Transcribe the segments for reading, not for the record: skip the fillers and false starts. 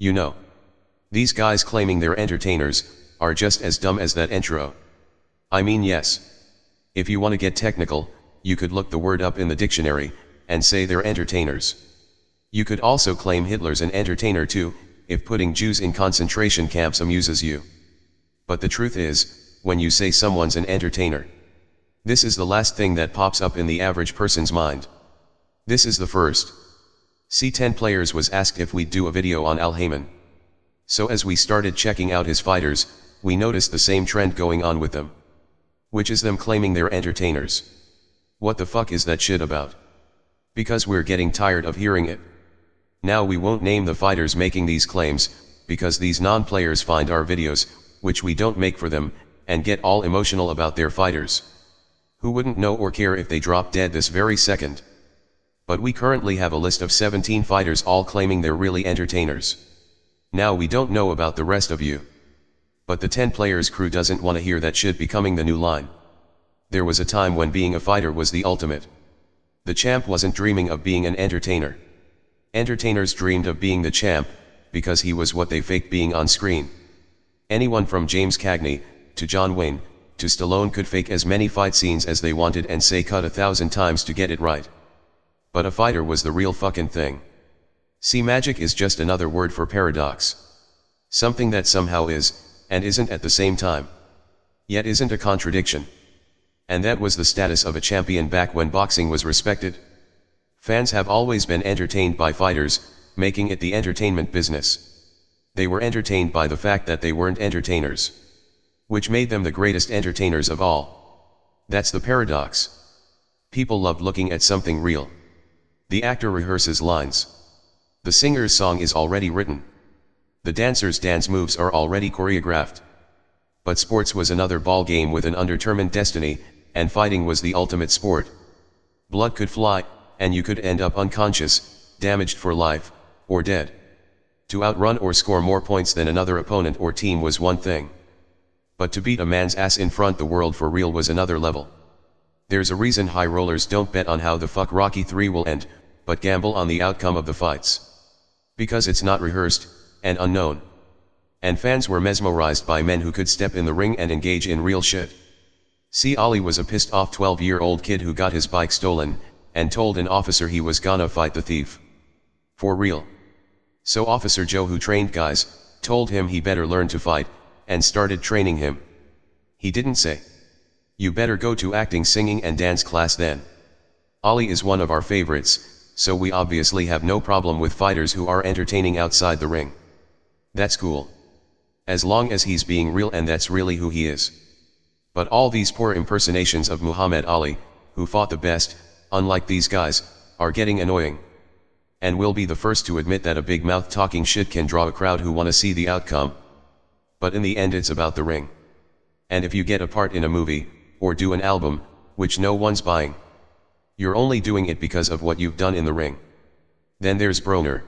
You know. These guys claiming they're entertainers, are just as dumb as that intro. I mean, yes. If you want to get technical, you could look the word up in the dictionary, and say they're entertainers. You could also claim Hitler's an entertainer too, if putting Jews in concentration camps amuses you. But the truth is, when you say someone's an entertainer, this is the last thing that pops up in the average person's mind. This is the first. C10 Players was asked if we'd do a video on Haymon. So as we started checking out his fighters, we noticed the same trend going on with them. Which is them claiming they're entertainers. What the fuck is that shit about? Because we're getting tired of hearing it. Now we won't name the fighters making these claims, because these non-players find our videos, which we don't make for them, and get all emotional about their fighters. Who wouldn't know or care if they drop dead this very second? But we currently have a list of 17 fighters all claiming they're really entertainers. Now we don't know about the rest of you. But the 10 players crew doesn't want to hear that shit becoming the new line. There was a time when being a fighter was the ultimate. The champ wasn't dreaming of being an entertainer. Entertainers dreamed of being the champ, because he was what they faked being on screen. Anyone from James Cagney, to John Wayne, to Stallone could fake as many fight scenes as they wanted and say cut 1,000 times to get it right. But a fighter was the real fucking thing. See, magic is just another word for paradox. Something that somehow is, and isn't at the same time. Yet isn't a contradiction. And that was the status of a champion back when boxing was respected. Fans have always been entertained by fighters, making it the entertainment business. They were entertained by the fact that they weren't entertainers. Which made them the greatest entertainers of all. That's the paradox. People loved looking at something real. The actor rehearses lines. The singer's song is already written. The dancer's dance moves are already choreographed. But sports was another ball game with an undetermined destiny, and fighting was the ultimate sport. Blood could fly, and you could end up unconscious, damaged for life, or dead. To outrun or score more points than another opponent or team was one thing. But to beat a man's ass in front the world for real was another level. There's a reason high rollers don't bet on how the fuck Rocky 3 will end, but gamble on the outcome of the fights. Because it's not rehearsed, and unknown. And fans were mesmerized by men who could step in the ring and engage in real shit. See, Ali was a pissed off 12-year-old kid who got his bike stolen, and told an officer he was gonna fight the thief. For real. So Officer Joe, who trained guys, told him he better learn to fight, and started training him. He didn't say, "You better go to acting, singing and dance class then." Ali is one of our favorites, so we obviously have no problem with fighters who are entertaining outside the ring. That's cool. As long as he's being real and that's really who he is. But all these poor impersonations of Muhammad Ali, who fought the best, unlike these guys, are getting annoying. And we'll be the first to admit that a big mouth talking shit can draw a crowd who want to see the outcome. But in the end it's about the ring. And if you get a part in a movie, or do an album, which no one's buying, you're only doing it because of what you've done in the ring. Then there's Broner.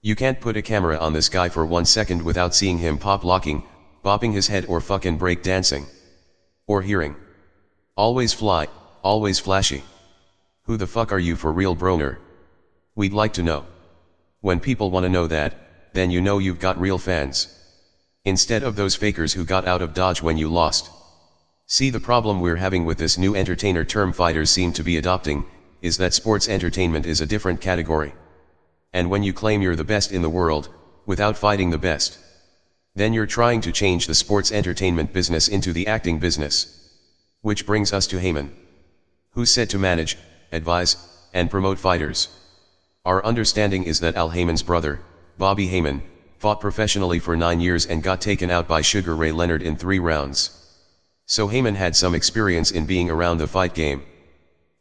You can't put a camera on this guy for 1 second without seeing him pop locking, bopping his head or fucking break dancing. Or hearing. Always fly, always flashy. Who the fuck are you for real, Broner? We'd like to know. When people want to know that, then you know you've got real fans. Instead of those fakers who got out of Dodge when you lost. See, the problem we're having with this new entertainer term fighters seem to be adopting, is that sports entertainment is a different category. And when you claim you're the best in the world, without fighting the best, then you're trying to change the sports entertainment business into the acting business. Which brings us to Haymon. Who's said to manage, advise, and promote fighters. Our understanding is that Al Haymon's brother, Bobby Haymon, fought professionally for 9 years and got taken out by Sugar Ray Leonard in 3 rounds. So Haymon had some experience in being around the fight game.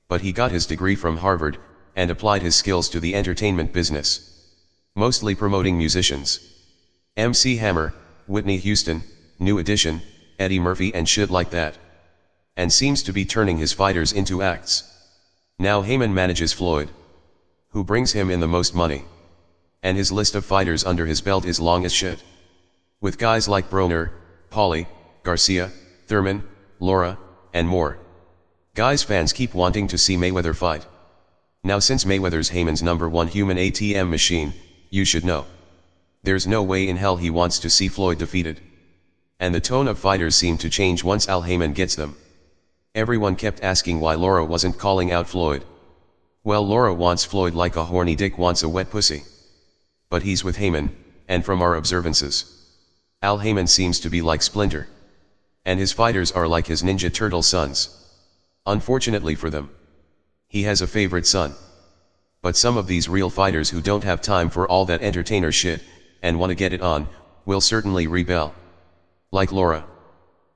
But he got his degree from Harvard, and applied his skills to the entertainment business. Mostly promoting musicians. MC Hammer, Whitney Houston, New Edition, Eddie Murphy and shit like that. And seems to be turning his fighters into acts. Now Haymon manages Floyd. Who brings him in the most money. And his list of fighters under his belt is long as shit. With guys like Broner, Paulie, Garcia, Thurman, Laura, and more. Guys fans keep wanting to see Mayweather fight. Now since Mayweather's Haymon's #1 human ATM machine, you should know. There's no way in hell he wants to see Floyd defeated. And the tone of fighters seemed to change once Haymon gets them. Everyone kept asking why Laura wasn't calling out Floyd. Well, Laura wants Floyd like a horny dick wants a wet pussy. But he's with Haymon, and from our observances, Haymon seems to be like Splinter. And his fighters are like his Ninja Turtle sons. Unfortunately for them, he has a favorite son. But some of these real fighters who don't have time for all that entertainer shit, and want to get it on, will certainly rebel. Like Laura.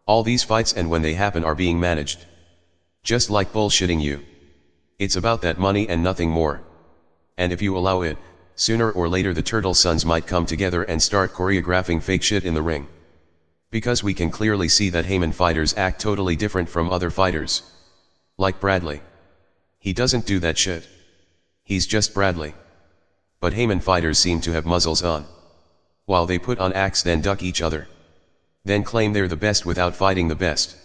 All these fights and when they happen are being managed. Just like bullshitting you. It's about that money and nothing more. And if you allow it, sooner or later the Turtle Sons might come together and start choreographing fake shit in the ring. Because we can clearly see that Haymon fighters act totally different from other fighters. Like Bradley. He doesn't do that shit. He's just Bradley. But Haymon fighters seem to have muzzles on. While they put on acts then duck each other. Then claim they're the best without fighting the best.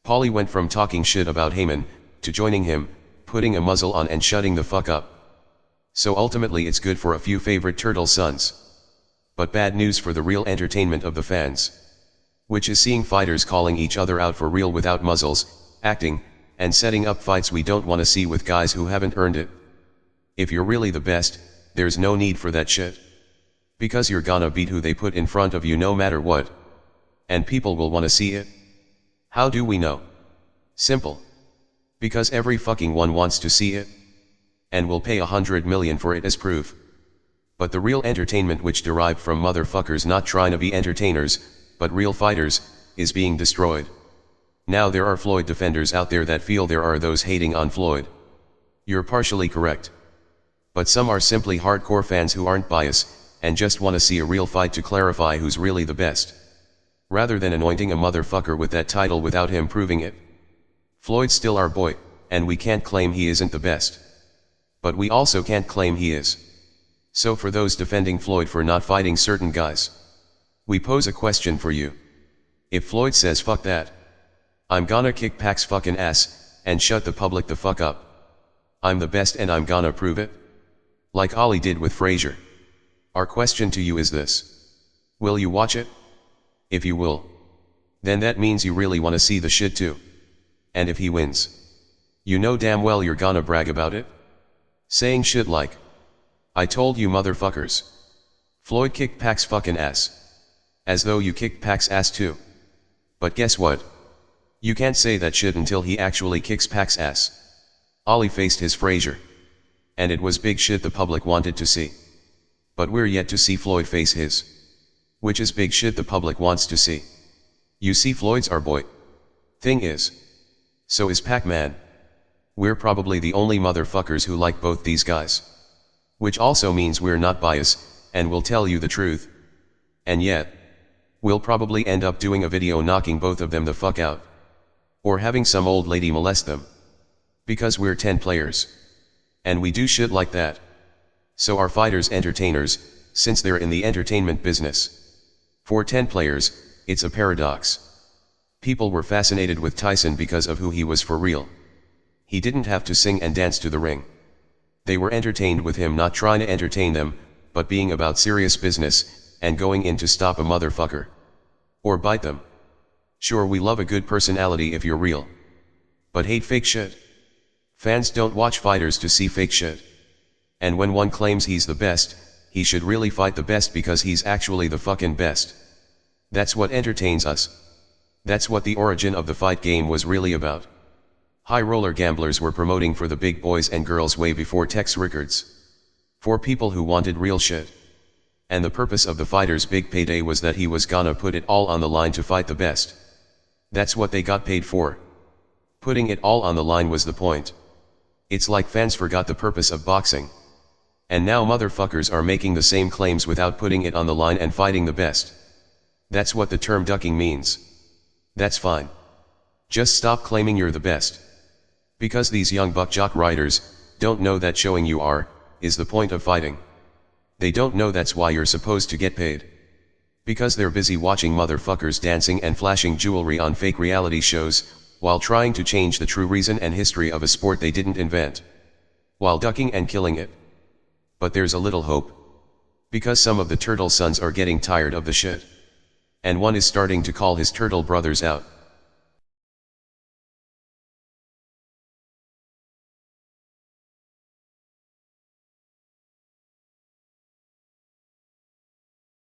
Paulie went from talking shit about Haymon, to joining him, putting a muzzle on and shutting the fuck up. So ultimately it's good for a few favorite Turtle Sons. But bad news for the real entertainment of the fans. Which is seeing fighters calling each other out for real without muzzles, acting, and setting up fights we don't want to see with guys who haven't earned it. If you're really the best, there's no need for that shit. Because you're gonna beat who they put in front of you no matter what. And people will want to see it. How do we know? Simple. Because every fucking one wants to see it. And will pay $100 million for it as proof. But the real entertainment which derived from motherfuckers not trying to be entertainers, but real fighters, is being destroyed. Now there are Floyd defenders out there that feel there are those hating on Floyd. You're partially correct. But some are simply hardcore fans who aren't biased, and just want to see a real fight to clarify who's really the best. Rather than anointing a motherfucker with that title without him proving it. Floyd's still our boy, and we can't claim he isn't the best. But we also can't claim he is. So for those defending Floyd for not fighting certain guys, we pose a question for you. If Floyd says fuck that, I'm gonna kick Pac's fucking ass, and shut the public the fuck up. I'm the best and I'm gonna prove it. Like Ali did with Frazier. Our question to you is this. Will you watch it? If you will, then that means you really want to see the shit too. And if he wins, you know damn well you're gonna brag about it. Saying shit like, I told you motherfuckers. Floyd kicked Pac's fucking ass. As though you kicked Pac's ass too. But guess what? You can't say that shit until he actually kicks Pac's ass. Ali faced his Frazier. And it was big shit the public wanted to see. But we're yet to see Floyd face his. Which is big shit the public wants to see. You see, Floyd's our boy. Thing is. So is Pac-Man. We're probably the only motherfuckers who like both these guys. Which also means we're not biased, and we'll tell you the truth. And yet, we'll probably end up doing a video knocking both of them the fuck out. Or having some old lady molest them. Because we're 10 players. And we do shit like that. So are fighters entertainers, since they're in the entertainment business. For 10 players, it's a paradox. People were fascinated with Tyson because of who he was for real. He didn't have to sing and dance to the ring. They were entertained with him not trying to entertain them, but being about serious business, and going in to stop a motherfucker. Or bite them. Sure, we love a good personality if you're real. But hate fake shit. Fans don't watch fighters to see fake shit. And when one claims he's the best, he should really fight the best because he's actually the fucking best. That's what entertains us. That's what the origin of the fight game was really about. High roller gamblers were promoting for the big boys and girls way before Tex Rickards. For people who wanted real shit. And the purpose of the fighter's big payday was that he was gonna put it all on the line to fight the best. That's what they got paid for. Putting it all on the line was the point. It's like fans forgot the purpose of boxing. And now motherfuckers are making the same claims without putting it on the line and fighting the best. That's what the term ducking means. That's fine. Just stop claiming you're the best. Because these young buck jock riders don't know that showing you are is the point of fighting. They don't know that's why you're supposed to get paid. Because they're busy watching motherfuckers dancing and flashing jewelry on fake reality shows, while trying to change the true reason and history of a sport they didn't invent. While ducking and killing it. But there's a little hope. Because some of the turtle sons are getting tired of the shit. And one is starting to call his turtle brothers out.